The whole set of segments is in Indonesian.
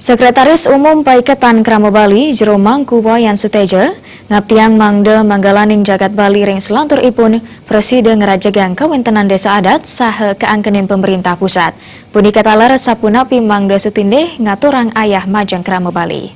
Sekretaris Umum Paiketan Krama Bali, Jero Mangku Wayan Suteja, ngaptiang mangde manggalaning jagat Bali ring selantur ipun Presiden ngerajegang kawintenan desa adat saha keangkenin pemerintah pusat. Punika talar sapunapi mangde setindih ngaturang ayah majang Krama Bali.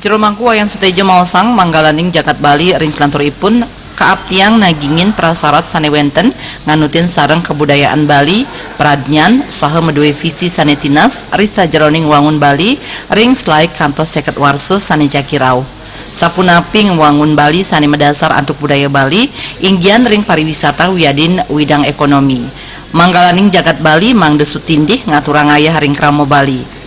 Jero Mangku Wayan Suteja maosang manggalaning jagat Bali ring selantur ipun kaaptiang nagingin prasarat sanewenten nganutin sareng kebudayaan Bali, pradnyan saha medue visi sanetinas risa jeroning wangun Bali ring selai kantos 50 warse saneja kirau. Sapunapi wangun Bali sane medasar antuk budaya Bali, inggian ring pariwisata wiadin widang ekonomi. Manggalaning jagat Bali mangde sutindih ngaturang ayah ring kramo Bali.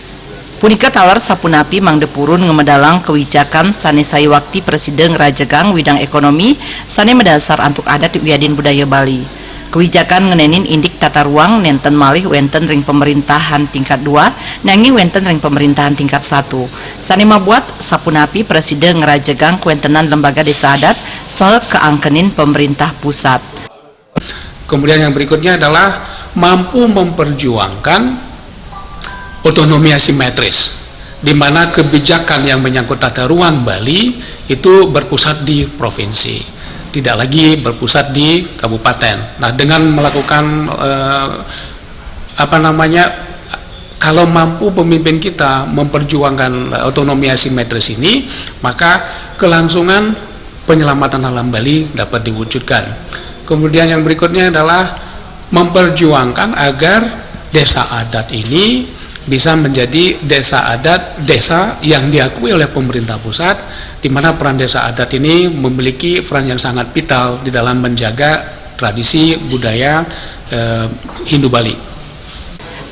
Punika talar sapunapi mangde purun ngemedalang kewijakan sane sayuwakti Presiden ngerajegang widang ekonomi sane medasar antuk adat wiadin budaya Bali. Kewijakan ngenenin indik tata ruang nenten malih wenten ring pemerintahan tingkat 2 nanging wenten ring pemerintahan tingkat 1. Sane mabuat sapunapi Presiden ngerajegang kuentenan lembaga desa adat saha keangkenin pemerintah pusat. Kemudian yang berikutnya adalah mampu memperjuangkan otonomi asimetris, di mana kebijakan yang menyangkut tata ruang Bali itu berpusat di provinsi, tidak lagi berpusat di kabupaten. Nah, dengan melakukan kalau mampu pemimpin kita memperjuangkan otonomi asimetris ini, maka kelangsungan penyelamatan alam Bali dapat diwujudkan. Kemudian yang berikutnya adalah memperjuangkan agar desa adat ini bisa menjadi desa adat, desa yang diakui oleh pemerintah pusat, di mana peran desa adat ini memiliki peran yang sangat vital di dalam menjaga tradisi budaya Hindu Bali.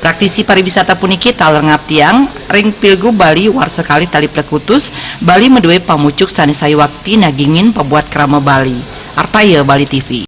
Praktisi pariwisata puniki taler ngaptiang ring pilgu Bali war sekali tali plekutus Bali medue pamucuk sane sayuwakti nagingin pebuat krama Bali. Artaya Bali TV.